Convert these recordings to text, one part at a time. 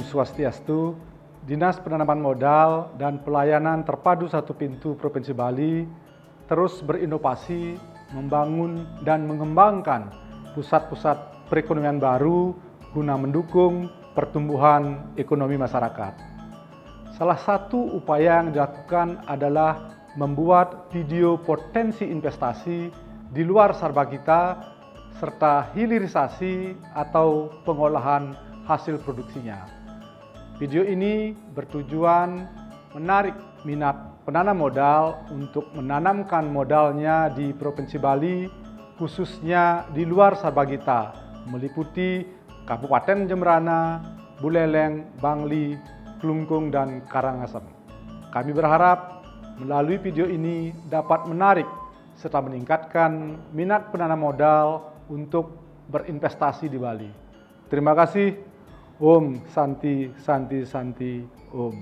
Swastiastu, Dinas Penanaman Modal dan Pelayanan Terpadu Satu Pintu Provinsi Bali terus berinovasi, membangun dan mengembangkan pusat-pusat perekonomian baru guna mendukung pertumbuhan ekonomi masyarakat. Salah satu upaya yang dilakukan adalah membuat video potensi investasi di luar Sarbagita serta hilirisasi atau pengolahan hasil produksinya. Video ini bertujuan menarik minat penanam modal untuk menanamkan modalnya di Provinsi Bali, khususnya di luar Sarbagita, meliputi Kabupaten Jembrana, Buleleng, Bangli, Klungkung, dan Karangasem. Kami berharap melalui video ini dapat menarik serta meningkatkan minat penanam modal untuk berinvestasi di Bali. Terima kasih. Om Santi Santi Santi Om.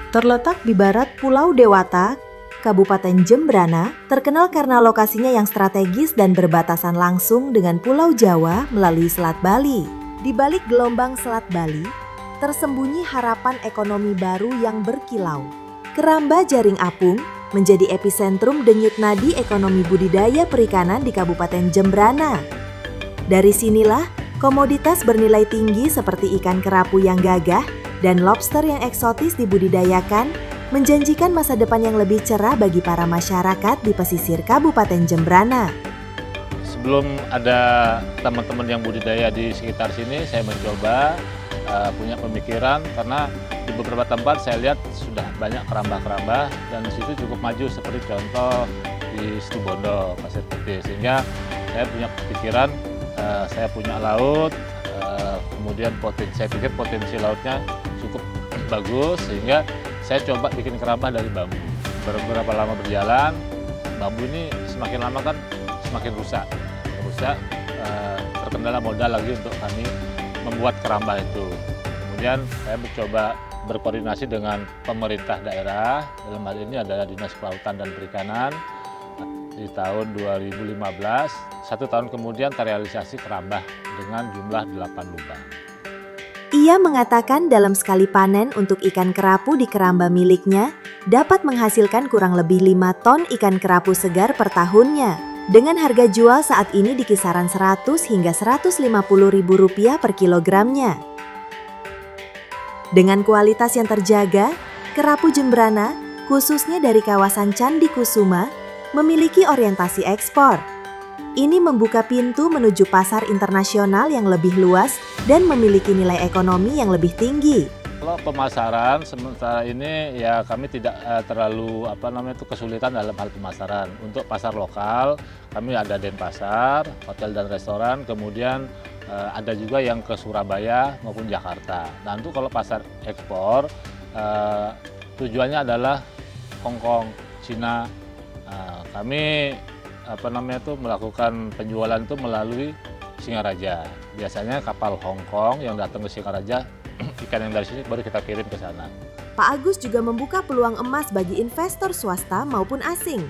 Terletak di barat Pulau Dewata, Kabupaten Jembrana, terkenal karena lokasinya yang strategis dan berbatasan langsung dengan Pulau Jawa melalui Selat Bali. Di balik gelombang Selat Bali, tersembunyi harapan ekonomi baru yang berkilau. Keramba Jaring Apung menjadi epicentrum denyut nadi ekonomi budidaya perikanan di Kabupaten Jembrana. Dari sinilah komoditas bernilai tinggi seperti ikan kerapu yang gagah dan lobster yang eksotis dibudidayakan, menjanjikan masa depan yang lebih cerah bagi para masyarakat di pesisir Kabupaten Jembrana. Sebelum ada teman-teman yang budidaya di sekitar sini, saya mencoba punya pemikiran karena di beberapa tempat saya lihat sudah banyak keramba-keramba dan di situ cukup maju seperti contoh di Situbondo, Pasir Putih. Sehingga saya punya pikiran, saya punya laut, kemudian saya pikir potensi lautnya cukup bagus sehingga saya coba bikin keramba dari bambu. Beberapa lama berjalan, bambu ini semakin lama kan semakin rusak, terkendala modal lagi untuk kami membuat keramba itu. Kemudian saya mencoba berkoordinasi dengan pemerintah daerah, dalam hal ini adalah Dinas Kelautan dan Perikanan. Di tahun 2015, 1 tahun kemudian terrealisasi keramba dengan jumlah 8 lubang. Ia mengatakan dalam sekali panen untuk ikan kerapu di keramba miliknya dapat menghasilkan kurang lebih 5 ton ikan kerapu segar per tahunnya. Dengan harga jual saat ini di kisaran 100 hingga Rp150.000 per kilogramnya. Dengan kualitas yang terjaga, kerapu Jembrana, khususnya dari kawasan Candi Kusuma, memiliki orientasi ekspor. Ini membuka pintu menuju pasar internasional yang lebih luas dan memiliki nilai ekonomi yang lebih tinggi. Kalau pemasaran sementara ini ya kami tidak terlalu kesulitan dalam hal pemasaran. Untuk pasar lokal kami ada Denpasar, hotel dan restoran, kemudian ada juga yang ke Surabaya maupun Jakarta. Nah untuk kalau pasar ekspor tujuannya adalah Hong Kong, Cina. Kami melakukan penjualan itu melalui Singaraja. Biasanya kapal Hong Kong yang datang ke Singaraja, ikan yang dari sini baru kita kirim ke sana. Pak Agus juga membuka peluang emas bagi investor swasta maupun asing.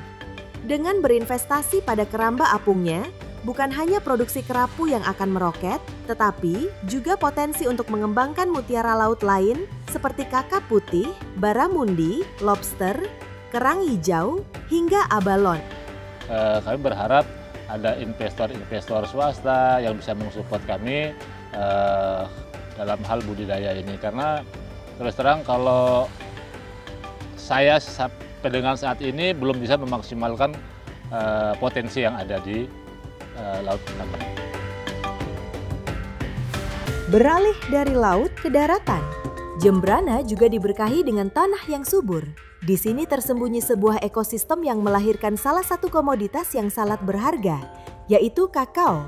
Dengan berinvestasi pada keramba apungnya, bukan hanya produksi kerapu yang akan meroket, tetapi juga potensi untuk mengembangkan mutiara laut lain seperti kakap putih, baramundi, lobster, kerang hijau, hingga abalon. Kami berharap ada investor-investor swasta yang bisa mensupport kami dalam hal budidaya ini, karena terus terang kalau saya sampai dengan saat ini belum bisa memaksimalkan potensi yang ada di laut Jembrana. Beralih dari laut ke daratan, Jembrana juga diberkahi dengan tanah yang subur. Di sini tersembunyi sebuah ekosistem yang melahirkan salah satu komoditas yang sangat berharga, yaitu kakao.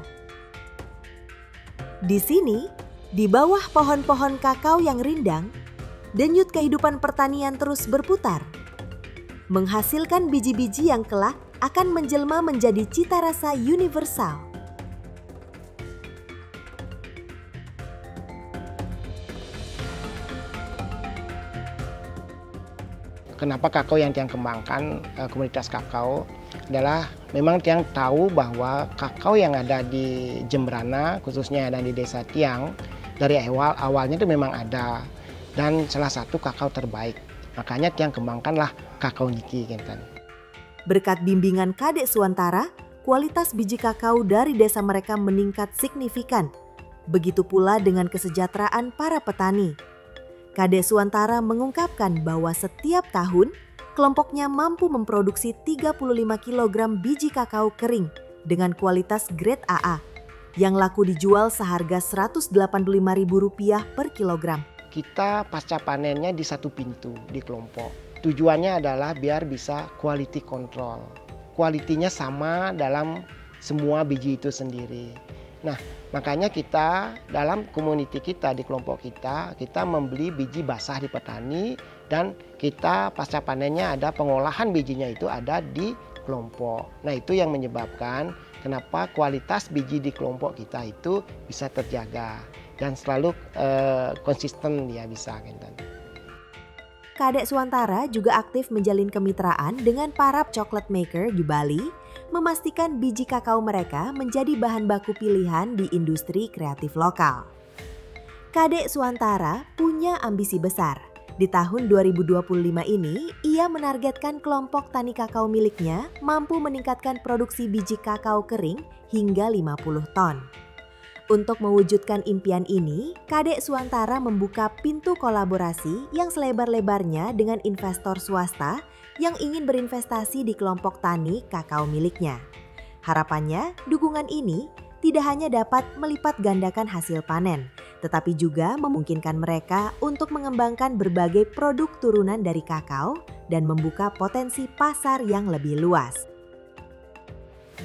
Di sini, di bawah pohon-pohon kakao yang rindang, denyut kehidupan pertanian terus berputar, menghasilkan biji-biji yang kelak akan menjelma menjadi cita rasa universal. kenapa kakao yang Tiang kembangkan, komunitas kakao adalah memang Tiang tahu bahwa kakao yang ada di Jembrana, khususnya yang ada di desa Tiang, dari awalnya itu memang ada, dan salah satu kakao terbaik. Makanya Tiang kembangkanlah kakao Niki. Berkat bimbingan Kadek Suwantara, kualitas biji kakao dari desa mereka meningkat signifikan. Begitu pula dengan kesejahteraan para petani. Kadek Suwantara mengungkapkan bahwa setiap tahun kelompoknya mampu memproduksi 35 kg biji kakao kering dengan kualitas grade AA yang laku dijual seharga Rp185.000 per kilogram. Kita pasca panennya di satu pintu di kelompok. Tujuannya adalah biar bisa quality control. Kualitinya sama dalam semua biji itu sendiri. Nah, makanya kita dalam community kita di kelompok kita membeli biji basah di petani, dan kita pasca panennya ada pengolahan bijinya itu ada di kelompok. Nah, itu yang menyebabkan kenapa kualitas biji di kelompok kita itu bisa terjaga dan selalu konsisten dia bisa. Kadek Suwantara juga aktif menjalin kemitraan dengan para chocolate maker di Bali, memastikan biji kakao mereka menjadi bahan baku pilihan di industri kreatif lokal. Kadek Suwantara punya ambisi besar. Di tahun 2025 ini, ia menargetkan kelompok tani kakao miliknya mampu meningkatkan produksi biji kakao kering hingga 50 ton. Untuk mewujudkan impian ini, Kadek Suwantara membuka pintu kolaborasi yang selebar-lebarnya dengan investor swasta yang ingin berinvestasi di kelompok tani kakao miliknya. Harapannya, dukungan ini tidak hanya dapat melipat gandakan hasil panen, tetapi juga memungkinkan mereka untuk mengembangkan berbagai produk turunan dari kakao dan membuka potensi pasar yang lebih luas.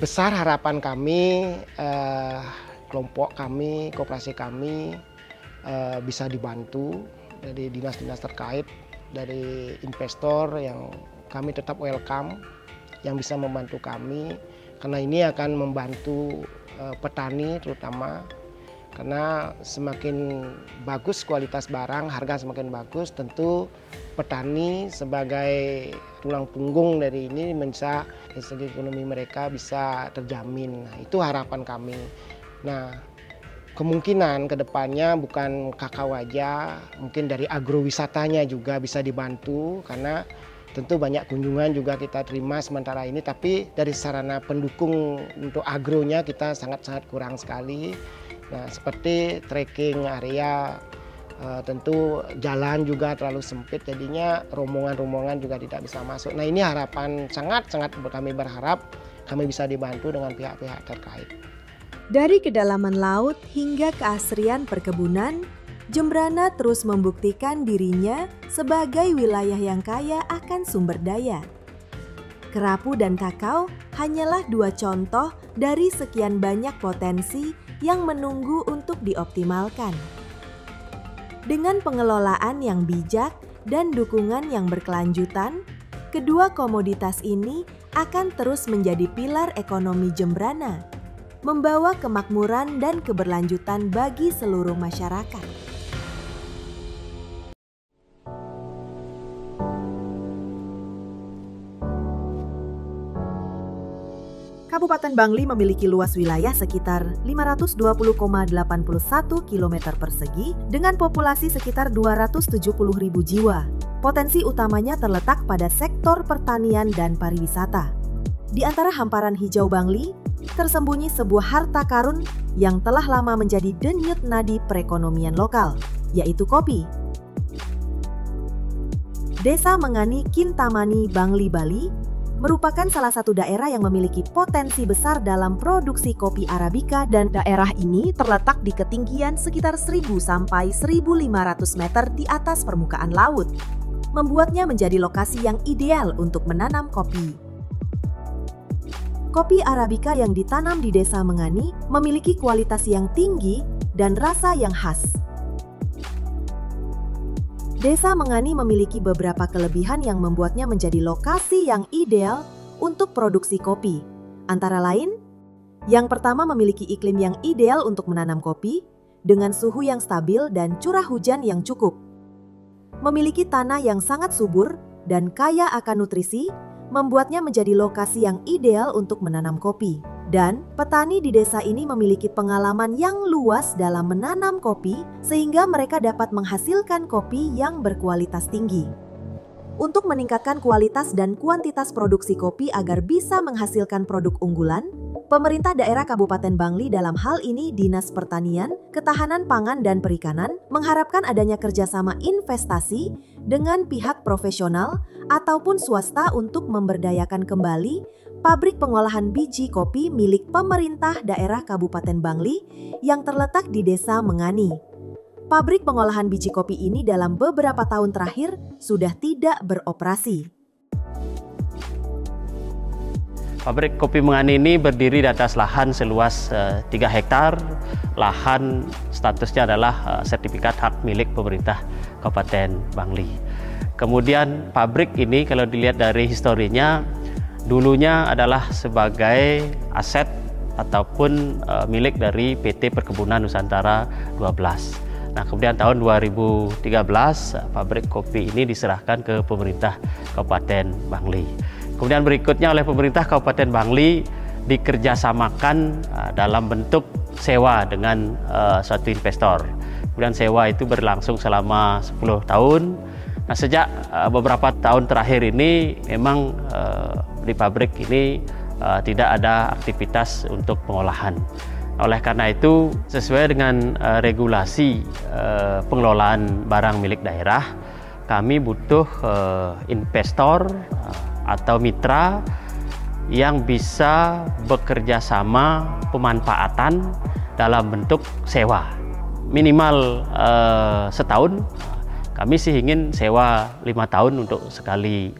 Besar harapan kami, kelompok kami, koperasi kami bisa dibantu dari dinas-dinas terkait, dari investor yang kami tetap welcome, yang bisa membantu kami, karena ini akan membantu petani terutama, karena semakin bagus kualitas barang, harga semakin bagus, tentu petani sebagai tulang punggung dari ini bisa segi ekonomi mereka bisa terjamin. Nah, itu harapan kami. Nah, kemungkinan ke depannya bukan kakao aja, mungkin dari agrowisatanya juga bisa dibantu, karena tentu banyak kunjungan juga kita terima sementara ini, tapi dari sarana pendukung untuk agronya kita sangat-sangat kurang sekali. Nah, seperti trekking area, tentu jalan juga terlalu sempit, jadinya rombongan-rombongan juga tidak bisa masuk. Nah, ini harapan sangat-sangat kami berharap kami bisa dibantu dengan pihak-pihak terkait. Dari kedalaman laut hingga keasrian perkebunan, Jembrana terus membuktikan dirinya sebagai wilayah yang kaya akan sumber daya. Kerapu dan kakao hanyalah dua contoh dari sekian banyak potensi yang menunggu untuk dioptimalkan. Dengan pengelolaan yang bijak dan dukungan yang berkelanjutan, kedua komoditas ini akan terus menjadi pilar ekonomi Jembrana, membawa kemakmuran dan keberlanjutan bagi seluruh masyarakat. Kabupaten Bangli memiliki luas wilayah sekitar 520,81 km persegi dengan populasi sekitar 270.000 jiwa. Potensi utamanya terletak pada sektor pertanian dan pariwisata. Di antara hamparan hijau Bangli, tersembunyi sebuah harta karun yang telah lama menjadi denyut nadi perekonomian lokal, yaitu kopi. Desa Mengani Kintamani, Bangli, Bali merupakan salah satu daerah yang memiliki potensi besar dalam produksi kopi Arabica, dan daerah ini terletak di ketinggian sekitar 1.000 sampai 1.500 meter di atas permukaan laut, membuatnya menjadi lokasi yang ideal untuk menanam kopi. Kopi Arabica yang ditanam di Desa Mengani memiliki kualitas yang tinggi dan rasa yang khas. Desa Mengani memiliki beberapa kelebihan yang membuatnya menjadi lokasi yang ideal untuk produksi kopi. Antara lain, yang pertama memiliki iklim yang ideal untuk menanam kopi dengan suhu yang stabil dan curah hujan yang cukup. Memiliki tanah yang sangat subur dan kaya akan nutrisi, membuatnya menjadi lokasi yang ideal untuk menanam kopi. Dan petani di desa ini memiliki pengalaman yang luas dalam menanam kopi sehingga mereka dapat menghasilkan kopi yang berkualitas tinggi. Untuk meningkatkan kualitas dan kuantitas produksi kopi agar bisa menghasilkan produk unggulan, pemerintah daerah Kabupaten Bangli dalam hal ini Dinas Pertanian, Ketahanan Pangan dan Perikanan mengharapkan adanya kerjasama investasi dengan pihak profesional ataupun swasta untuk memberdayakan kembali pabrik pengolahan biji kopi milik pemerintah daerah Kabupaten Bangli yang terletak di Desa Mengani. Pabrik pengolahan biji kopi ini dalam beberapa tahun terakhir sudah tidak beroperasi. Pabrik kopi Mengani ini berdiri di atas lahan seluas 3 hektar. Lahan statusnya adalah sertifikat hak milik pemerintah Kabupaten Bangli. Kemudian pabrik ini kalau dilihat dari historinya, dulunya adalah sebagai aset ataupun milik dari PT Perkebunan Nusantara 12. Nah, kemudian tahun 2013 pabrik kopi ini diserahkan ke pemerintah Kabupaten Bangli. Kemudian berikutnya oleh pemerintah Kabupaten Bangli dikerjasamakan dalam bentuk sewa dengan suatu investor. Kemudian sewa itu berlangsung selama 10 tahun. Nah, sejak beberapa tahun terakhir ini memang di pabrik ini tidak ada aktivitas untuk pengolahan. Oleh karena itu, sesuai dengan regulasi pengelolaan barang milik daerah, kami butuh investor atau mitra yang bisa bekerja sama pemanfaatan dalam bentuk sewa. Minimal setahun, kami sih ingin sewa 5 tahun untuk sekali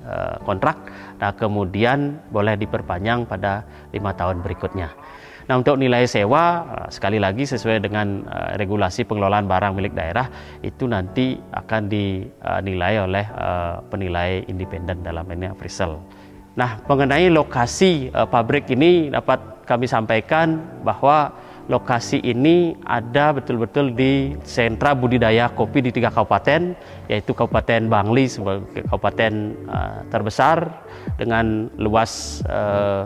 kontrak, nah kemudian boleh diperpanjang pada 5 tahun berikutnya. Nah, untuk nilai sewa, sekali lagi sesuai dengan regulasi pengelolaan barang milik daerah, itu nanti akan dinilai oleh penilai independen dalam ini appraisal. Nah, mengenai lokasi pabrik ini dapat kami sampaikan bahwa lokasi ini ada betul-betul di sentra budidaya kopi di 3 kabupaten, yaitu Kabupaten Bangli sebagai kabupaten terbesar dengan luas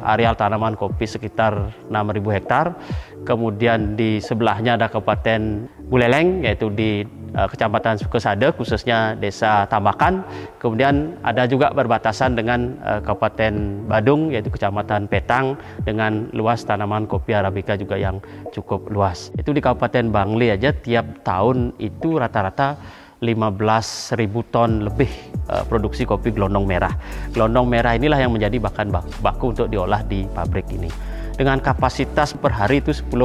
areal tanaman kopi sekitar 6.000 hektar. Kemudian di sebelahnya ada Kabupaten Buleleng, yaitu di Kecamatan Sukesade, khususnya Desa Tambakan. Kemudian ada juga berbatasan dengan Kabupaten Badung, yaitu Kecamatan Petang, dengan luas tanaman kopi Arabica juga yang cukup luas. Itu di Kabupaten Bangli aja tiap tahun itu rata-rata 15.000 ton lebih produksi kopi gelondong merah. Gelondong merah inilah yang menjadi bahan baku untuk diolah di pabrik ini. Dengan kapasitas per hari itu 10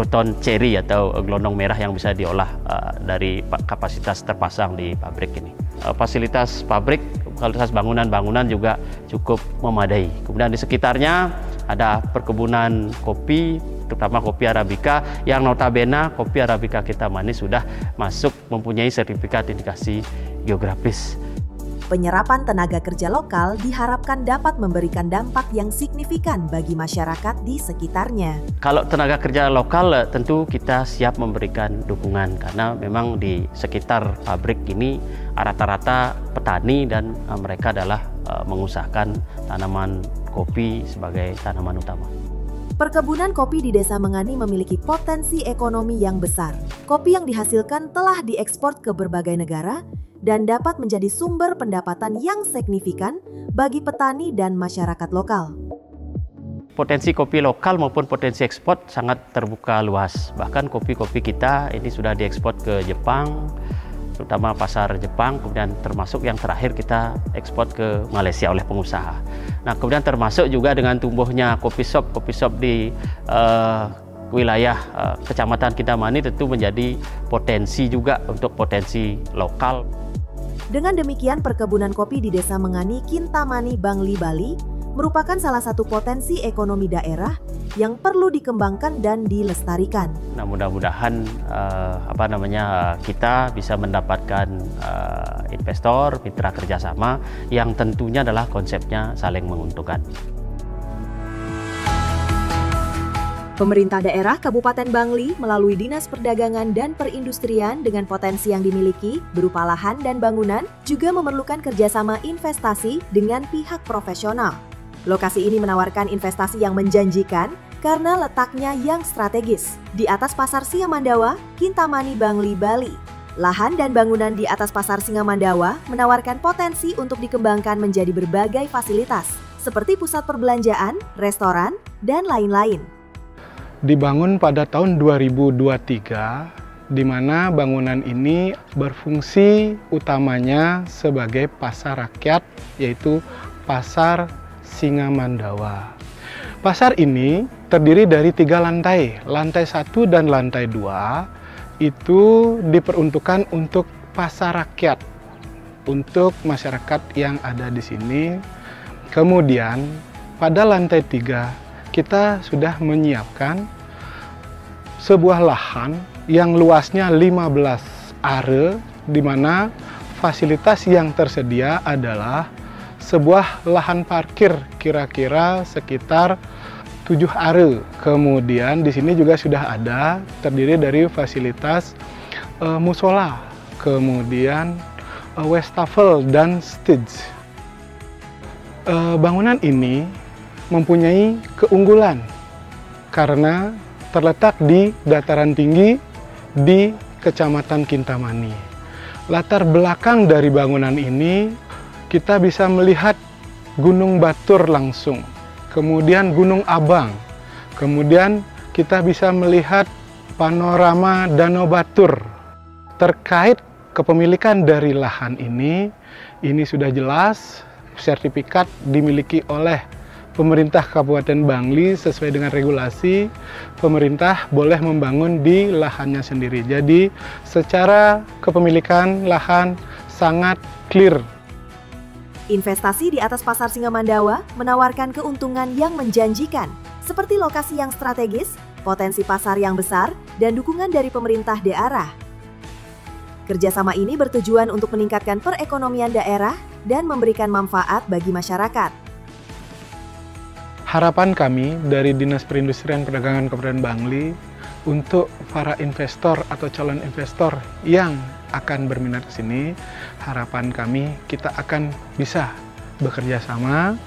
ton ceri atau gelondong merah yang bisa diolah dari kapasitas terpasang di pabrik ini. Fasilitas pabrik, fasilitas bangunan-bangunan juga cukup memadai. Kemudian di sekitarnya ada perkebunan kopi, terutama kopi Arabica, yang notabene kopi Arabica Kintamani sudah masuk mempunyai sertifikat indikasi geografis. Penyerapan tenaga kerja lokal diharapkan dapat memberikan dampak yang signifikan bagi masyarakat di sekitarnya. Kalau tenaga kerja lokal tentu kita siap memberikan dukungan karena memang di sekitar pabrik ini rata-rata petani dan mereka adalah mengusahakan tanaman kopi sebagai tanaman utama. Perkebunan kopi di Desa Mengani memiliki potensi ekonomi yang besar. Kopi yang dihasilkan telah diekspor ke berbagai negara dan dapat menjadi sumber pendapatan yang signifikan bagi petani dan masyarakat lokal. Potensi kopi lokal maupun potensi ekspor sangat terbuka luas. Bahkan kopi-kopi kita ini sudah diekspor ke Jepang, terutama pasar Jepang, kemudian termasuk yang terakhir kita ekspor ke Malaysia oleh pengusaha. Nah, kemudian termasuk juga dengan tumbuhnya kopi shop di wilayah Kecamatan Kintamani tentu menjadi potensi juga untuk potensi lokal. Dengan demikian, perkebunan kopi di Desa Mengani, Kintamani, Bangli, Bali merupakan salah satu potensi ekonomi daerah yang perlu dikembangkan dan dilestarikan. Nah, mudah-mudahan kita bisa mendapatkan investor, mitra kerjasama yang tentunya adalah konsepnya saling menguntungkan. Pemerintah daerah Kabupaten Bangli melalui Dinas Perdagangan dan Perindustrian dengan potensi yang dimiliki berupa lahan dan bangunan juga memerlukan kerjasama investasi dengan pihak profesional. Lokasi ini menawarkan investasi yang menjanjikan karena letaknya yang strategis di atas Pasar Singamandawa, Kintamani, Bangli, Bali. Lahan dan bangunan di atas Pasar Singamandawa menawarkan potensi untuk dikembangkan menjadi berbagai fasilitas seperti pusat perbelanjaan, restoran, dan lain-lain. Dibangun pada tahun 2023, di mana bangunan ini berfungsi utamanya sebagai pasar rakyat, yaitu Pasar Singamandawa. Pasar ini terdiri dari 3 lantai, lantai 1 dan lantai 2 itu diperuntukkan untuk pasar rakyat, untuk masyarakat yang ada di sini. Kemudian pada lantai 3 kita sudah menyiapkan sebuah lahan yang luasnya 15 are, di mana fasilitas yang tersedia adalah sebuah lahan parkir kira-kira sekitar 7 are. Kemudian di sini juga sudah ada terdiri dari fasilitas musola, kemudian wastafel dan stage. Bangunan ini mempunyai keunggulan karena terletak di dataran tinggi di Kecamatan Kintamani. Latar belakang dari bangunan ini kita bisa melihat Gunung Batur langsung, kemudian Gunung Abang, kemudian kita bisa melihat panorama Danau Batur. Terkait kepemilikan dari lahan ini sudah jelas, sertifikat dimiliki oleh pemerintah Kabupaten Bangli sesuai dengan regulasi. Pemerintah boleh membangun di lahannya sendiri. Jadi secara kepemilikan lahan sangat clear. Investasi di atas Pasar Singamandawa menawarkan keuntungan yang menjanjikan, seperti lokasi yang strategis, potensi pasar yang besar, dan dukungan dari pemerintah daerah. Kerjasama ini bertujuan untuk meningkatkan perekonomian daerah dan memberikan manfaat bagi masyarakat. Harapan kami dari Dinas Perindustrian Perdagangan Kabupaten Bangli untuk para investor atau calon investor yang akan berminat ke sini, harapan kami kita akan bisa bekerja sama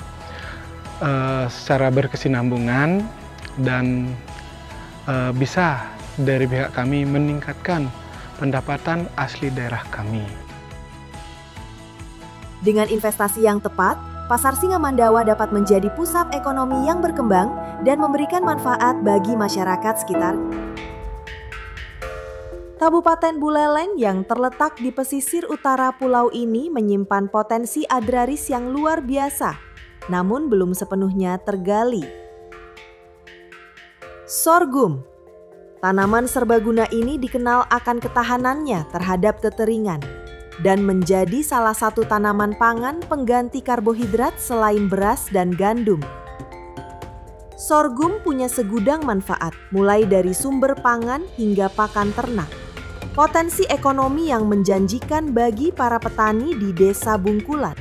secara berkesinambungan dan bisa dari pihak kami meningkatkan pendapatan asli daerah kami. Dengan investasi yang tepat, Pasar Singamandawa dapat menjadi pusat ekonomi yang berkembang dan memberikan manfaat bagi masyarakat sekitar. Kabupaten Buleleng yang terletak di pesisir utara pulau ini menyimpan potensi agraris yang luar biasa, namun belum sepenuhnya tergali. Sorghum. Tanaman serbaguna ini dikenal akan ketahanannya terhadap kekeringan dan menjadi salah satu tanaman pangan pengganti karbohidrat selain beras dan gandum. Sorghum punya segudang manfaat, mulai dari sumber pangan hingga pakan ternak. Potensi ekonomi yang menjanjikan bagi para petani di Desa Bungkulan.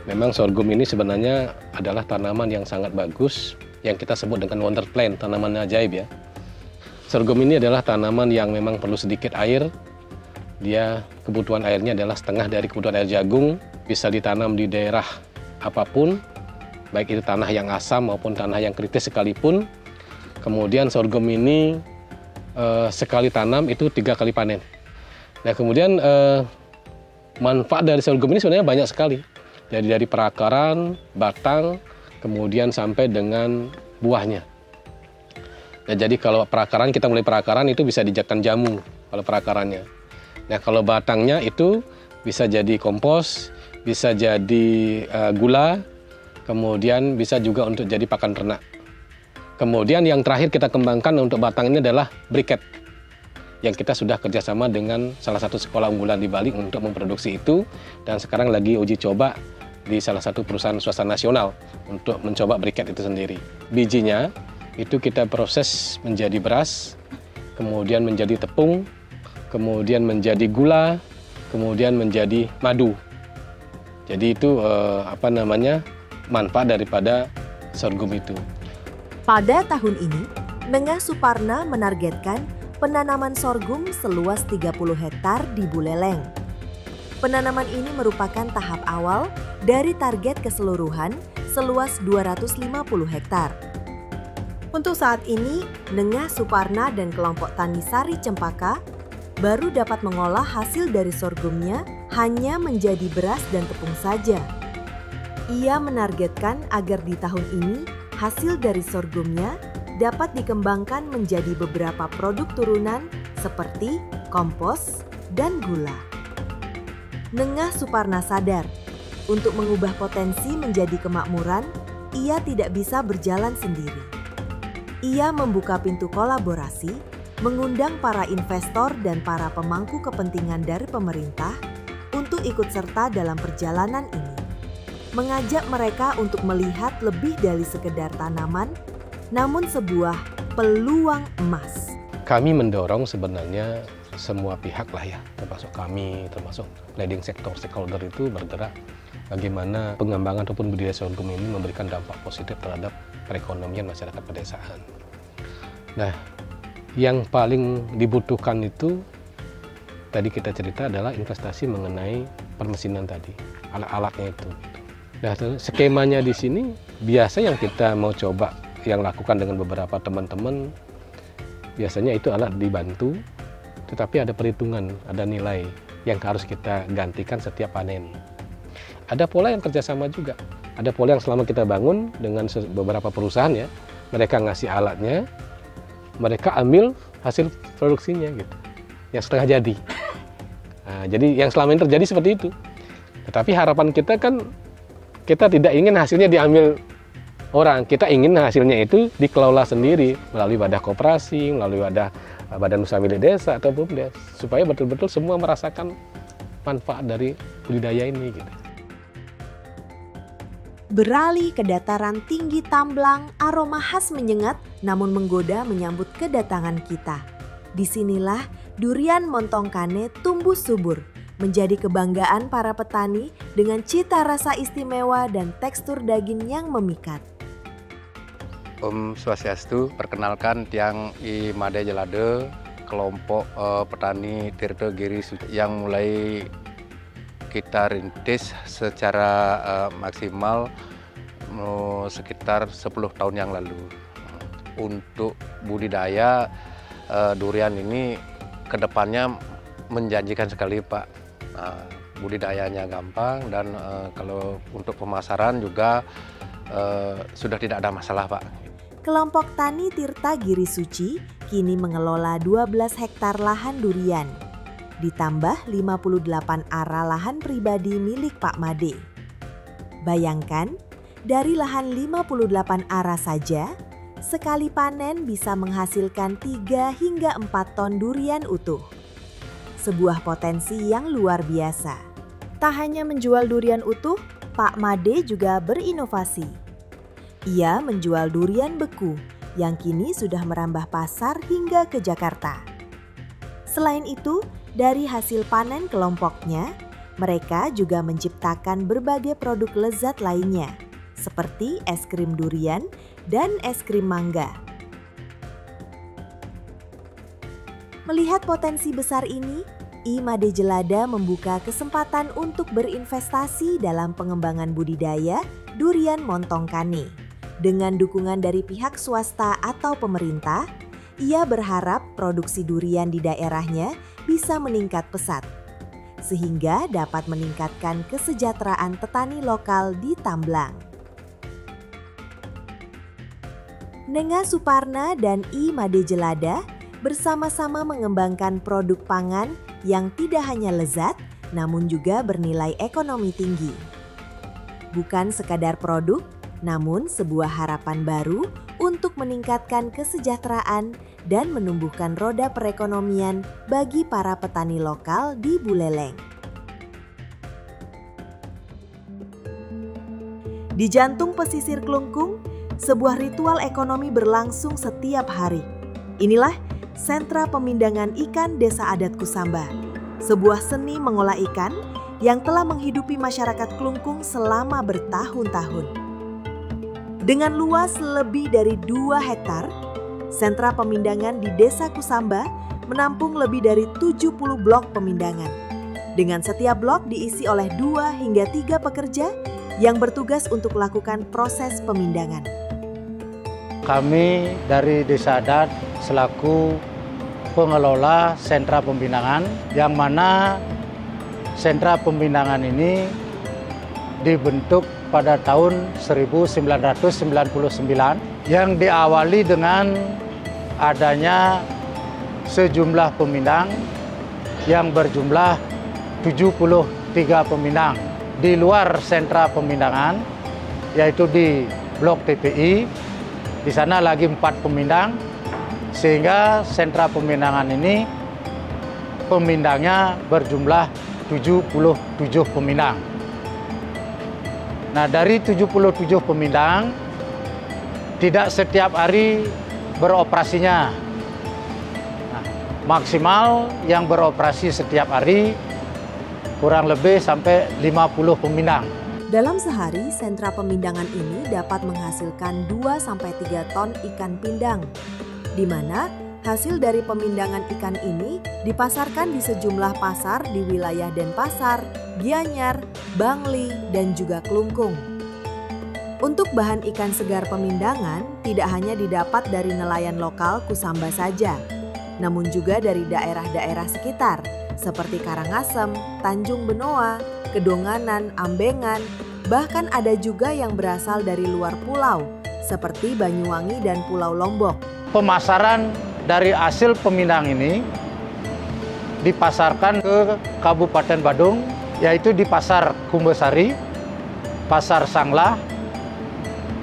Memang sorghum ini sebenarnya adalah tanaman yang sangat bagus, yang kita sebut dengan wonder plant, tanaman ajaib ya. Sorghum ini adalah tanaman yang memang perlu sedikit air. Dia kebutuhan airnya adalah setengah dari kebutuhan air jagung. Bisa ditanam di daerah apapun, baik itu tanah yang asam maupun tanah yang kritis sekalipun. Kemudian sorghum ini sekali tanam itu 3 kali panen. Nah kemudian manfaat dari sorghum ini sebenarnya banyak sekali. Dari perakaran, batang, kemudian sampai dengan buahnya. Nah, jadi kalau perakaran, kita mulai perakaran itu bisa dijadikan jamu kalau perakarannya. Nah kalau batangnya itu bisa jadi kompos, bisa jadi gula, kemudian bisa juga untuk jadi pakan ternak. Kemudian yang terakhir kita kembangkan untuk batang ini adalah briket, yang kita sudah kerjasama dengan salah satu sekolah unggulan di Bali untuk memproduksi itu, dan sekarang lagi uji coba di salah satu perusahaan swasta nasional untuk mencoba briket itu sendiri. Bijinya itu kita proses menjadi beras, kemudian menjadi tepung, kemudian menjadi gula, kemudian menjadi madu. Jadi itu manfaat daripada sorghum itu. Pada tahun ini, Nengah Suparna menargetkan penanaman sorghum seluas 30 hektar di Buleleng. Penanaman ini merupakan tahap awal dari target keseluruhan seluas 250 hektar. Untuk saat ini, Nengah Suparna dan kelompok Tani Sari Cempaka baru dapat mengolah hasil dari sorghumnya hanya menjadi beras dan tepung saja. Ia menargetkan agar di tahun ini hasil dari sorghumnya dapat dikembangkan menjadi beberapa produk turunan seperti kompos dan gula. Nengah Suparna sadar, untuk mengubah potensi menjadi kemakmuran, ia tidak bisa berjalan sendiri. Ia membuka pintu kolaborasi, mengundang para investor dan para pemangku kepentingan dari pemerintah untuk ikut serta dalam perjalanan ini. Mengajak mereka untuk melihat lebih dari sekedar tanaman, namun sebuah peluang emas. Kami mendorong sebenarnya semua pihak lah ya, termasuk kami, termasuk leading sektor stakeholder itu bergerak bagaimana pengembangan ataupun budidaya sorghum ini memberikan dampak positif terhadap perekonomian masyarakat pedesaan. Nah, yang paling dibutuhkan itu tadi kita cerita adalah investasi mengenai permesinan tadi, alat-alatnya itu. Nah, skemanya di sini biasa yang kita mau coba yang lakukan dengan beberapa teman-teman, biasanya itu alat dibantu, tetapi ada perhitungan, ada nilai yang harus kita gantikan setiap panen. Ada pola yang kerjasama juga, ada pola yang selama kita bangun dengan beberapa perusahaan ya, mereka ngasih alatnya, mereka ambil hasil produksinya gitu, yang setengah jadi. Nah, jadi yang selama ini terjadi seperti itu. Tetapi harapan kita kan, kita tidak ingin hasilnya diambil orang, kita ingin hasilnya itu dikelola sendiri melalui wadah koperasi, melalui wadah badan usaha milik desa atau BUMDes, supaya betul-betul semua merasakan manfaat dari budidaya ini gitu. Beralih ke dataran tinggi Tamblang, aroma khas menyengat namun menggoda menyambut kedatangan kita. Disinilah durian Montongkane tumbuh subur, menjadi kebanggaan para petani dengan cita rasa istimewa dan tekstur daging yang memikat. Om Swastiastu, perkenalkan Tiang I Made Jelade, kelompok petani Tirta Giri Suci yang mulai kita rintis secara maksimal sekitar 10 tahun yang lalu. Untuk budidaya durian ini kedepannya menjanjikan sekali Pak. Budidayanya gampang dan kalau untuk pemasaran juga sudah tidak ada masalah Pak. Kelompok Tani Tirta Giri Suci kini mengelola 12 hektar lahan durian, ditambah 58 ara lahan pribadi milik Pak Made. Bayangkan, dari lahan 58 ara saja, sekali panen bisa menghasilkan 3 hingga 4 ton durian utuh. Sebuah potensi yang luar biasa. Tak hanya menjual durian utuh, Pak Made juga berinovasi. Ia menjual durian beku yang kini sudah merambah pasar hingga ke Jakarta. Selain itu, dari hasil panen kelompoknya, mereka juga menciptakan berbagai produk lezat lainnya, seperti es krim durian dan es krim mangga. Melihat potensi besar ini, I Made Jelada membuka kesempatan untuk berinvestasi dalam pengembangan budidaya durian Montongkane. Dengan dukungan dari pihak swasta atau pemerintah, ia berharap produksi durian di daerahnya bisa meningkat pesat, sehingga dapat meningkatkan kesejahteraan petani lokal di Tamblang. Nengah Suparna dan I Made Jelada bersama-sama mengembangkan produk pangan yang tidak hanya lezat, namun juga bernilai ekonomi tinggi. Bukan sekadar produk, namun sebuah harapan baru untuk meningkatkan kesejahteraan dan menumbuhkan roda perekonomian bagi para petani lokal di Buleleng. Di jantung pesisir Klungkung, sebuah ritual ekonomi berlangsung setiap hari. Inilah sentra pemindangan ikan Desa Adat Kusamba, sebuah seni mengolah ikan yang telah menghidupi masyarakat Klungkung selama bertahun-tahun. Dengan luas lebih dari 2 hektar, sentra pemindangan di Desa Kusamba menampung lebih dari 70 blok pemindangan. Dengan setiap blok diisi oleh 2 hingga 3 pekerja yang bertugas untuk melakukan proses pemindangan. Kami dari Desa Adat selaku pengelola sentra pemindangan, yang mana sentra pemindangan ini dibentuk pada tahun 1999 yang diawali dengan adanya sejumlah pemindang yang berjumlah 73 pemindang. Di luar sentra pemindangan, yaitu di Blok TPI, di sana lagi 4 pemindang, sehingga sentra pemindangan ini pemindangnya berjumlah 77 pemindang. Nah, dari 77 pemindang, tidak setiap hari beroperasinya. Nah, maksimal yang beroperasi setiap hari kurang lebih sampai 50 pemindang. Dalam sehari, sentra pemindangan ini dapat menghasilkan 2-3 ton ikan pindang, di mana hasil dari pemindangan ikan ini dipasarkan di sejumlah pasar di wilayah Denpasar, Gianyar, Bangli, dan juga Klungkung. Untuk bahan ikan segar pemindangan tidak hanya didapat dari nelayan lokal Kusamba saja, namun juga dari daerah-daerah sekitar seperti Karangasem, Tanjung Benoa, Kedonganan, Ambengan, bahkan ada juga yang berasal dari luar pulau seperti Banyuwangi dan Pulau Lombok. Pemasaran dari hasil pemindang ini dipasarkan ke Kabupaten Badung, yaitu di Pasar Kumbesari, Pasar Sanglah,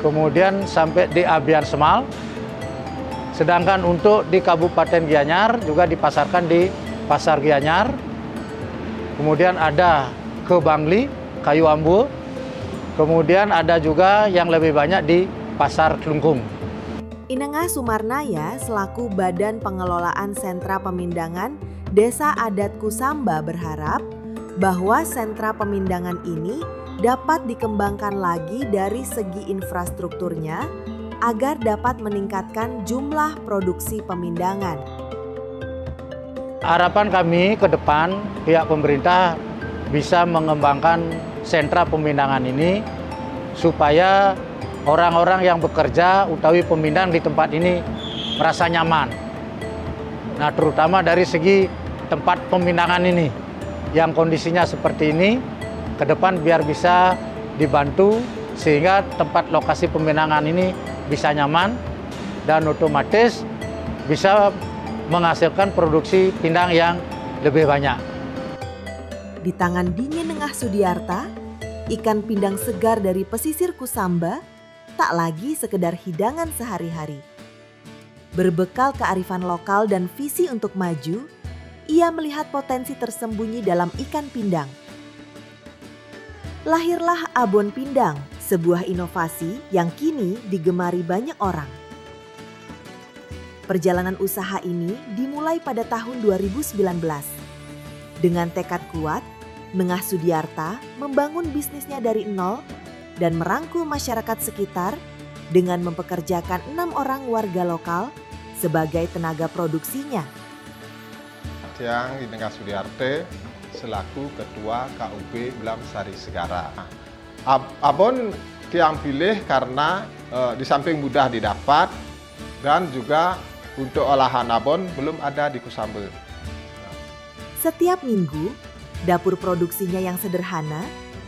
kemudian sampai di Abian Semal. Sedangkan untuk di Kabupaten Gianyar juga dipasarkan di Pasar Gianyar, kemudian ada ke Bangli, Kayu Ambu, kemudian ada juga yang lebih banyak di Pasar Klungkung. Inengah Sumarnaya selaku Badan Pengelolaan Sentra Pemindangan Desa Adat Kusamba berharap bahwa sentra pemindangan ini dapat dikembangkan lagi dari segi infrastrukturnya agar dapat meningkatkan jumlah produksi pemindangan. Harapan kami ke depan pihak pemerintah bisa mengembangkan sentra pemindangan ini supaya orang-orang yang bekerja utawi pemindang di tempat ini merasa nyaman. Nah, terutama dari segi tempat pemindangan ini yang kondisinya seperti ini, ke depan biar bisa dibantu sehingga tempat lokasi pemindangan ini bisa nyaman dan otomatis bisa menghasilkan produksi pindang yang lebih banyak. Di tangan dingin Nengah Sudiarta, ikan pindang segar dari pesisir Kusamba tak lagi sekedar hidangan sehari-hari. Berbekal kearifan lokal dan visi untuk maju, ia melihat potensi tersembunyi dalam ikan pindang. Lahirlah Abon Pindang, sebuah inovasi yang kini digemari banyak orang. Perjalanan usaha ini dimulai pada tahun 2019. Dengan tekad kuat, Nengah Sudiarta membangun bisnisnya dari nol dan merangkul masyarakat sekitar dengan mempekerjakan 6 orang warga lokal sebagai tenaga produksinya. Yang Nengah Sudiarta selaku Ketua KUB Belam Sari Segara. Abon yang pilih karena di samping mudah didapat dan juga untuk olahan abon belum ada di Kusamba. Setiap minggu, dapur produksinya yang sederhana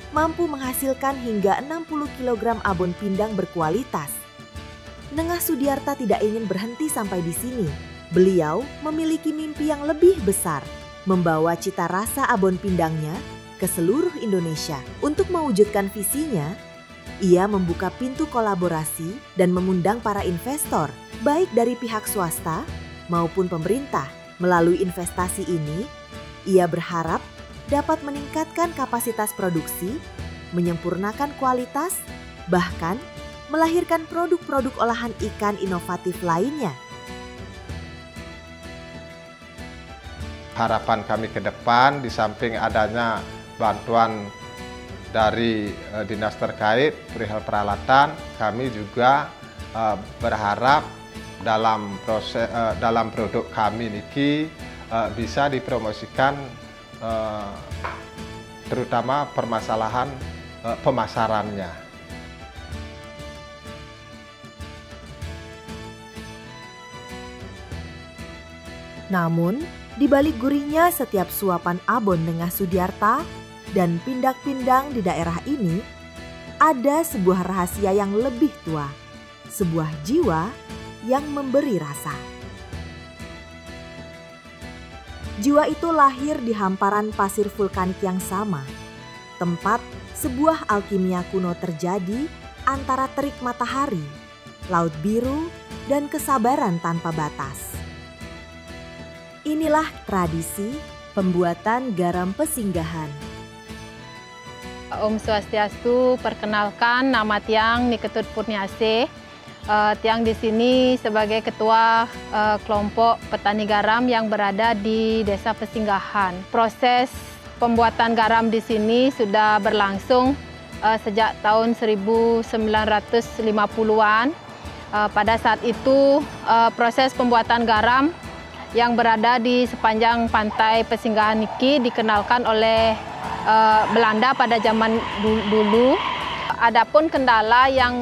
mampu menghasilkan hingga 60 kg abon pindang berkualitas. Nengah Sudiarta tidak ingin berhenti sampai di sini. Beliau memiliki mimpi yang lebih besar, membawa cita rasa abon pindangnya ke seluruh Indonesia. Untuk mewujudkan visinya, ia membuka pintu kolaborasi dan mengundang para investor, baik dari pihak swasta maupun pemerintah. Melalui investasi ini, ia berharap dapat meningkatkan kapasitas produksi, menyempurnakan kualitas, bahkan melahirkan produk-produk olahan ikan inovatif lainnya. Harapan kami ke depan di samping adanya bantuan dari dinas terkait perihal peralatan, kami juga berharap dalam produk kami niki bisa dipromosikan terutama permasalahan pemasarannya. Namun, di balik gurihnya setiap suapan abon Nengah Sudiarta dan pindak-pindang di daerah ini, ada sebuah rahasia yang lebih tua, sebuah jiwa yang memberi rasa. Jiwa itu lahir di hamparan pasir vulkanik yang sama, tempat sebuah alkimia kuno terjadi antara terik matahari, laut biru, dan kesabaran tanpa batas. Inilah tradisi pembuatan garam Pesinggahan. Om Swastiastu, perkenalkan nama Tiang Niketut Purniasih. Tiang di sini sebagai ketua kelompok petani garam yang berada di Desa Pesinggahan. Proses pembuatan garam di sini sudah berlangsung sejak tahun 1950-an. Pada saat itu proses pembuatan garam yang berada di sepanjang pantai Pesinggahan niki dikenalkan oleh Belanda pada zaman dulu. Adapun kendala yang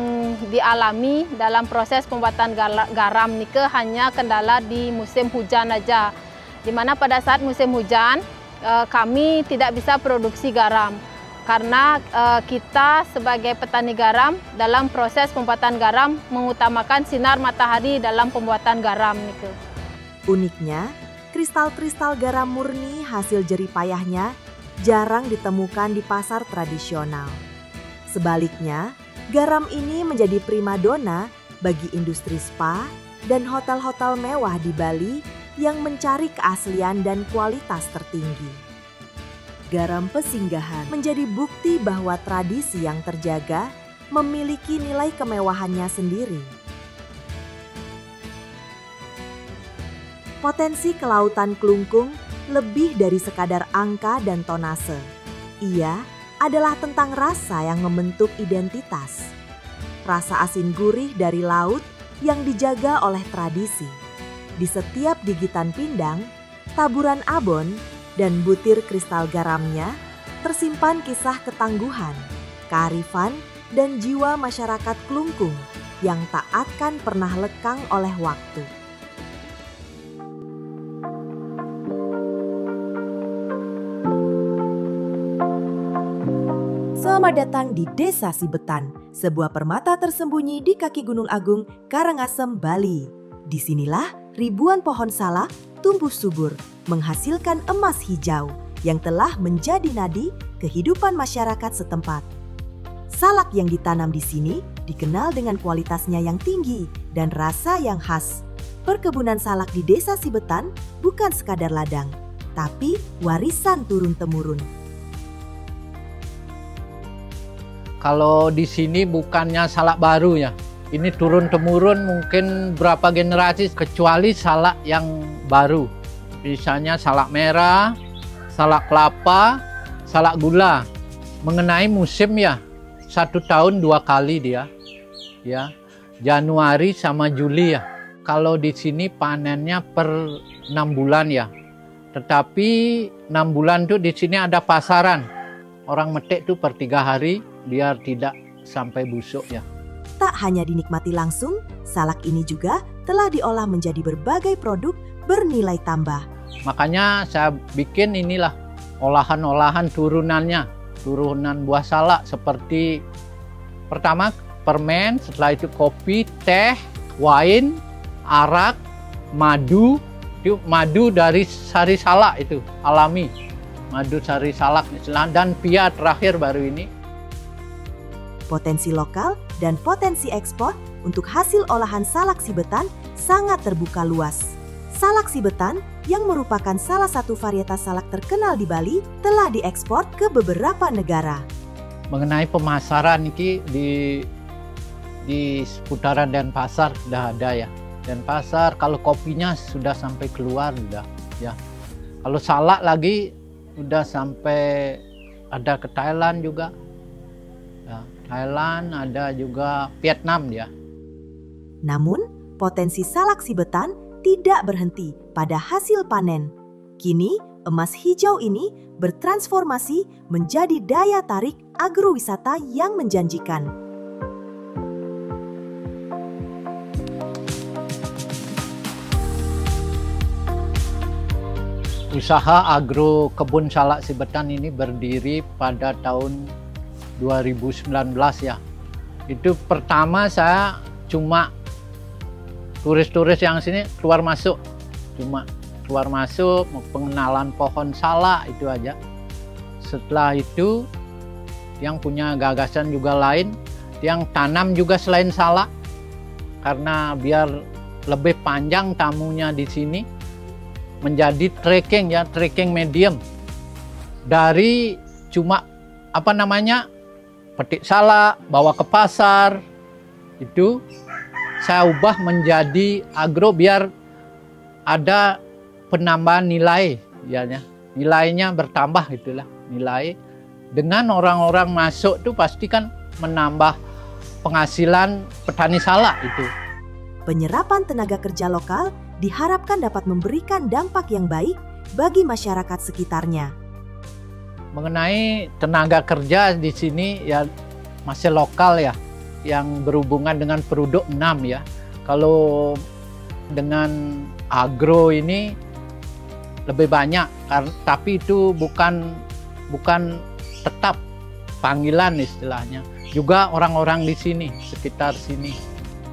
dialami dalam proses pembuatan garam niki hanya kendala di musim hujan aja. Di mana pada saat musim hujan kami tidak bisa produksi garam karena kita sebagai petani garam dalam proses pembuatan garam mengutamakan sinar matahari dalam pembuatan garam niki. Uniknya, kristal-kristal garam murni hasil jerih payahnya jarang ditemukan di pasar tradisional. Sebaliknya, garam ini menjadi primadona bagi industri spa dan hotel-hotel mewah di Bali yang mencari keaslian dan kualitas tertinggi. Garam Pesinggahan menjadi bukti bahwa tradisi yang terjaga memiliki nilai kemewahannya sendiri. Potensi kelautan Klungkung lebih dari sekadar angka dan tonase. Ia adalah tentang rasa yang membentuk identitas. Rasa asin gurih dari laut yang dijaga oleh tradisi. Di setiap gigitan pindang, taburan abon, dan butir kristal garamnya tersimpan kisah ketangguhan, kearifan, dan jiwa masyarakat Klungkung yang tak akan pernah lekang oleh waktu. Selamat datang di Desa Sibetan, sebuah permata tersembunyi di kaki Gunung Agung, Karangasem, Bali. Disinilah ribuan pohon salak tumbuh subur, menghasilkan emas hijau yang telah menjadi nadi kehidupan masyarakat setempat. Salak yang ditanam di sini dikenal dengan kualitasnya yang tinggi dan rasa yang khas. Perkebunan salak di Desa Sibetan bukan sekadar ladang, tapi warisan turun-temurun. Kalau di sini bukannya salak baru ya, ini turun-temurun mungkin berapa generasi kecuali salak yang baru. Misalnya salak merah, salak kelapa, salak gula. Mengenai musim ya, 1 tahun 2 kali dia, ya Januari sama Juli ya. Kalau di sini panennya per 6 bulan ya, tetapi 6 bulan tuh di sini ada pasaran. Orang metik tuh per 3 hari biar tidak sampai busuk ya. Tak hanya dinikmati langsung, salak ini juga telah diolah menjadi berbagai produk bernilai tambah. Makanya saya bikin inilah olahan-olahan turunannya, turunan buah salak seperti pertama permen, setelah itu kopi, teh, wine, arak, madu. Itu madu dari sari salak itu alami, madu sari salak dan pia terakhir baru ini. Potensi lokal dan potensi ekspor untuk hasil olahan salak Sibetan sangat terbuka luas. Salak Sibetan yang merupakan salah satu varietas salak terkenal di Bali telah diekspor ke beberapa negara. Mengenai pemasaran ini di seputaran Denpasar sudah ada ya. Denpasar kalau kopinya sudah sampai keluar sudah ya. Kalau salak lagi sudah sampai ada ke Thailand juga. Thailand, ada juga Vietnam dia. Namun, potensi salak Sibetan tidak berhenti pada hasil panen. Kini, emas hijau ini bertransformasi menjadi daya tarik agrowisata yang menjanjikan. Usaha agro kebun salak Sibetan ini berdiri pada tahun 2019 ya. Itu pertama saya cuma turis-turis yang sini keluar masuk. Cuma keluar masuk, pengenalan pohon salak itu aja. Setelah itu yang punya gagasan juga lain, yang tanam juga selain salak. Karena biar lebih panjang tamunya di sini, menjadi trekking ya, trekking medium. Dari cuma petik salak, bawa ke pasar, itu saya ubah menjadi agro biar ada penambahan nilai, ya, nilainya bertambah itulah nilai. Dengan orang-orang masuk tuh pasti kan menambah penghasilan petani salak itu. Penyerapan tenaga kerja lokal diharapkan dapat memberikan dampak yang baik bagi masyarakat sekitarnya. Mengenai tenaga kerja di sini ya masih lokal ya, yang berhubungan dengan produk 6 ya. Kalau dengan agro ini lebih banyak, tapi itu bukan tetap panggilan istilahnya. Juga orang-orang di sini, sekitar sini.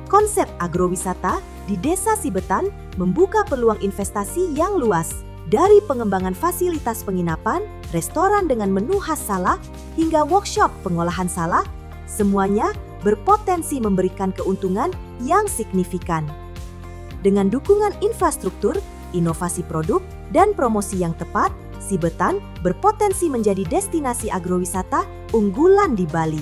Konsep agrowisata di Desa Sibetan membuka peluang investasi yang luas. Dari pengembangan fasilitas penginapan, restoran dengan menu khas salak, hingga workshop pengolahan salak, semuanya berpotensi memberikan keuntungan yang signifikan. Dengan dukungan infrastruktur, inovasi produk, dan promosi yang tepat, Sibetan berpotensi menjadi destinasi agrowisata unggulan di Bali.